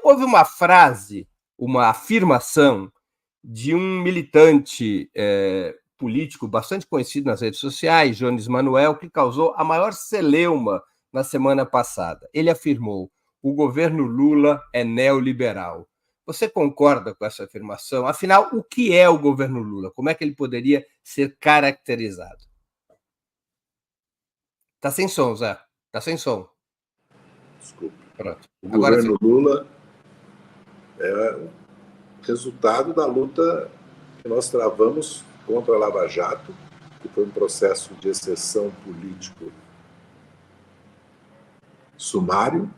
houve uma frase, uma afirmação de um militante político bastante conhecido nas redes sociais, Jones Manuel, que causou a maior celeuma na semana passada. Ele afirmou: o governo Lula é neoliberal. Você concorda com essa afirmação? Afinal, o que é o governo Lula? Como é que ele poderia ser caracterizado? Está sem som, Zé. Está sem som. Desculpe. Pronto. O governo Lula é o resultado da luta que nós travamos contra a Lava Jato, que foi um processo de exceção político sumário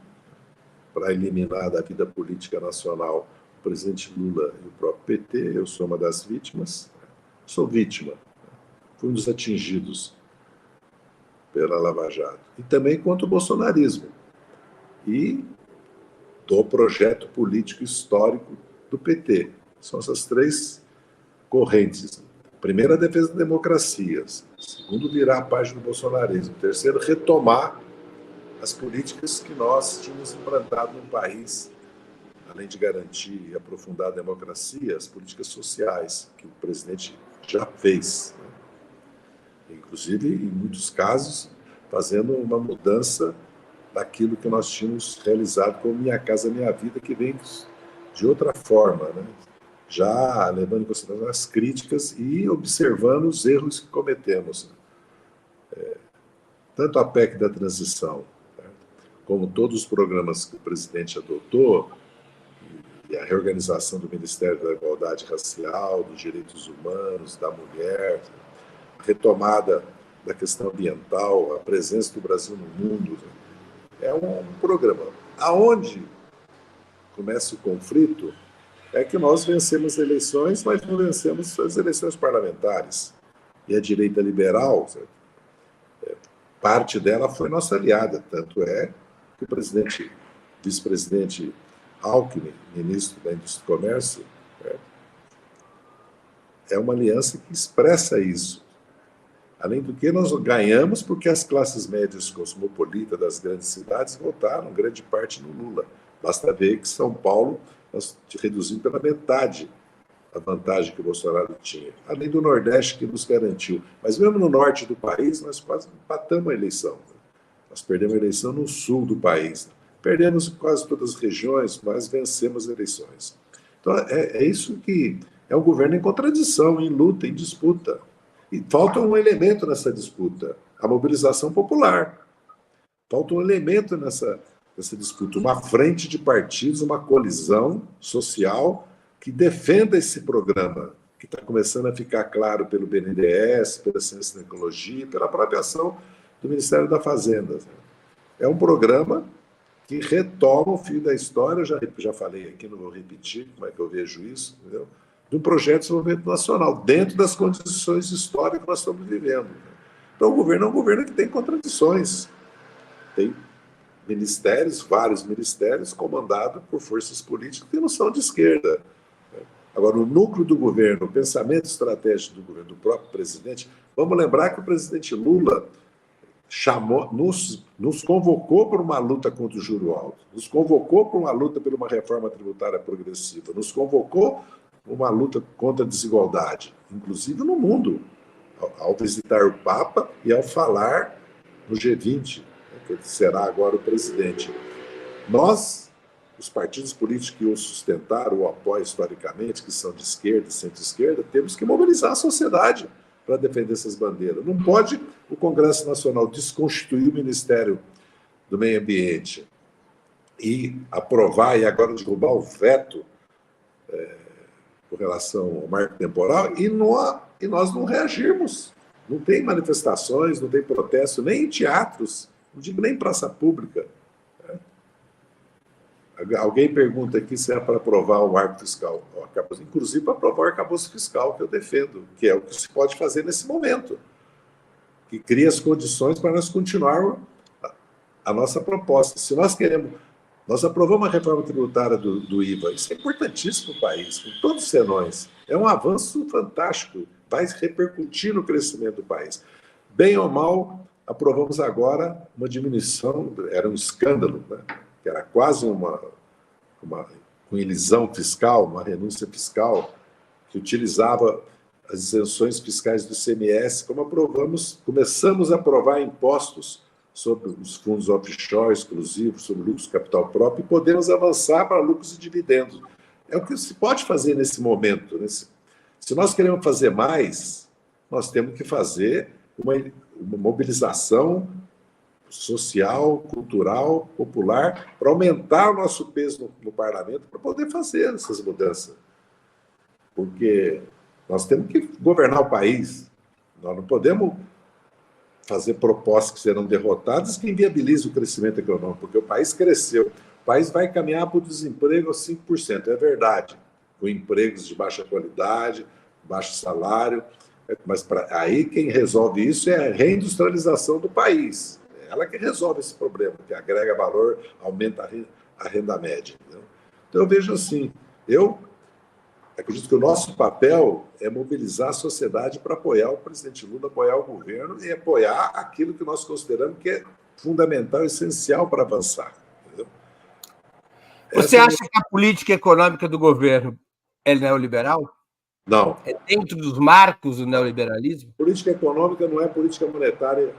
para eliminar da vida política nacional o presidente Lula e o próprio PT. Eu sou uma das vítimas. Sou vítima. Fui um dos atingidos pela Lava Jato. E também contra o bolsonarismo. E do projeto político histórico do PT. São essas três correntes. Primeiro, a defesa da democracia. Segundo, virar a página do bolsonarismo. Terceiro, retomar as políticas que nós tínhamos implantado no país, além de garantir e aprofundar a democracia, as políticas sociais, que o presidente já fez. Inclusive, em muitos casos, fazendo uma mudança daquilo que nós tínhamos realizado como Minha Casa Minha Vida, que vem de outra forma, né? Já levando em consideração as críticas e observando os erros que cometemos. Tanto a PEC da transição, como todos os programas que o presidente adotou, e a reorganização do Ministério da Igualdade Racial, dos Direitos Humanos, da mulher, a retomada da questão ambiental, a presença do Brasil no mundo, é um programa. Aonde começa o conflito é que nós vencemos eleições, mas não vencemos as eleições parlamentares. E a direita liberal, parte dela foi nossa aliada, tanto é que o vice-presidente Alckmin, ministro da Indústria e Comércio, é uma aliança que expressa isso. Além do que, nós ganhamos porque as classes médias cosmopolitas das grandes cidades votaram, grande parte, no Lula. Basta ver que São Paulo nós reduzimos pela metade a vantagem que o Bolsonaro tinha. Além do Nordeste, que nos garantiu. Mas mesmo no norte do país, nós quase empatamos a eleição. Nós perdemos a eleição no sul do país. Perdemos em quase todas as regiões, mas vencemos as eleições. Então, é isso que é um governo em contradição, em luta, em disputa. E falta um elemento nessa disputa, a mobilização popular. Falta um elemento nessa disputa, uma frente de partidos, uma colisão social que defenda esse programa, que está começando a ficar claro pelo BNDES, pela Ciência e Tecnologia, pela própria ação do Ministério da Fazenda. É um programa que retoma o fio da história, eu já falei aqui, não vou repetir como é que eu vejo isso, entendeu? De um projeto de desenvolvimento nacional, dentro das condições históricas que nós estamos vivendo. Então, o governo é um governo que tem contradições. Tem ministérios, vários ministérios, comandados por forças políticas que não são de esquerda. Agora, o núcleo do governo, o pensamento estratégico do governo, do próprio presidente, vamos lembrar que o presidente Lula nos convocou para uma luta contra o juro alto, nos convocou para uma luta por uma reforma tributária progressiva, nos convocou uma luta contra a desigualdade, inclusive no mundo, ao visitar o Papa e ao falar no G20, que será agora o presidente. Nós, os partidos políticos que o sustentaram, o apoiam historicamente, que são de esquerda e centro-esquerda, temos que mobilizar a sociedade para defender essas bandeiras. Não pode o Congresso Nacional desconstituir o Ministério do Meio Ambiente e aprovar e agora derrubar o veto com relação ao marco temporal e nós não reagirmos. Não tem manifestações, não tem protesto, nem em teatros, não digo nem em praça pública. Alguém pergunta aqui se é para aprovar o marco fiscal. Inclusive para aprovar o arcabouço fiscal, que eu defendo, que é o que se pode fazer nesse momento, que cria as condições para nós continuarmos a nossa proposta. Se nós queremos... Nós aprovamos a reforma tributária do IVA. Isso é importantíssimo para o país, com todos os senões. É um avanço fantástico, vai repercutir no crescimento do país. Bem ou mal, aprovamos agora uma diminuição, era um escândalo, né? Que era quase uma com elisão fiscal, uma renúncia fiscal, que utilizava as isenções fiscais do ICMS, como começamos a aprovar impostos sobre os fundos offshore exclusivos, sobre lucros de capital próprio, e podemos avançar para lucros e dividendos. É o que se pode fazer nesse momento. Se nós queremos fazer mais, nós temos que fazer uma mobilização social, cultural, popular, para aumentar o nosso peso no parlamento, para poder fazer essas mudanças. Porque nós temos que governar o país. Nós não podemos fazer propostas que serão derrotadas que inviabilizam o crescimento econômico, porque o país cresceu. O país vai caminhar para o desemprego a 5%, é verdade, com empregos de baixa qualidade, baixo salário, mas aí quem resolve isso é a reindustrialização do país. É ela que resolve esse problema, que agrega valor, aumenta a renda média. Entendeu? Então eu vejo assim, eu acredito que o nosso papel é mobilizar a sociedade para apoiar o presidente Lula, apoiar o governo e apoiar aquilo que nós consideramos que é fundamental, essencial para avançar. Entendeu? Você acha que a política econômica do governo é neoliberal? Não. É dentro dos marcos do neoliberalismo? Política econômica não é política monetária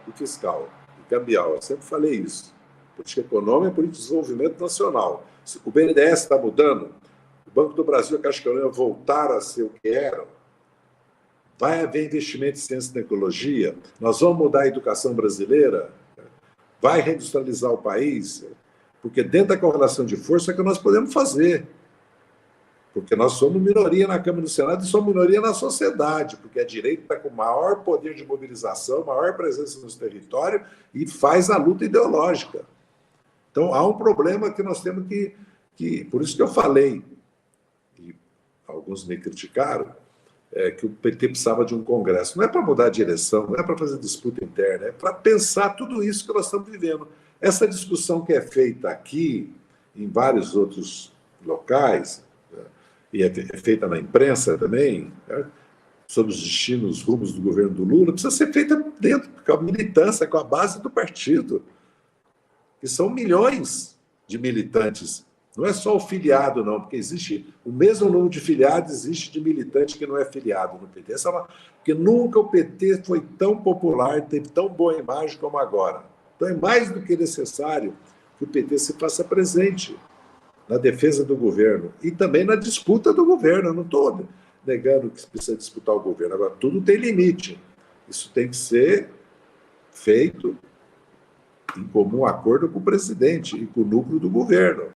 e fiscal, e cambial. Eu sempre falei isso. Política econômica é política de desenvolvimento nacional. O BNDES está mudando, o Banco do Brasil e a Caixa Econômica voltar a ser o que eram, vai haver investimento em ciência e tecnologia, nós vamos mudar a educação brasileira, vai reindustrializar o país, porque dentro da correlação de força é que nós podemos fazer. Porque nós somos minoria na Câmara e no Senado e somos minoria na sociedade, porque a direita está com maior poder de mobilização, maior presença nos territórios e faz a luta ideológica. Então, há um problema que nós temos que por isso que eu falei, e alguns me criticaram, que o PT precisava de um congresso. Não é para mudar a direção, não é para fazer disputa interna, é para pensar tudo isso que nós estamos vivendo. Essa discussão que é feita aqui, em vários outros locais, e é feita na imprensa também, né, sobre os destinos, os rumos do governo do Lula, precisa ser feita dentro, com a militância, com a base do partido, que são milhões de militantes. Não é só o filiado, não, porque existe o mesmo número de filiados, existe de militante que não é filiado no PT. Porque nunca o PT foi tão popular, teve tão boa imagem como agora. Então é mais do que necessário que o PT se faça presente na defesa do governo e também na disputa do governo. Eu não estou negando que precisa disputar o governo. Agora, tudo tem limite. Isso tem que ser feito em comum acordo com o presidente e com o núcleo do governo.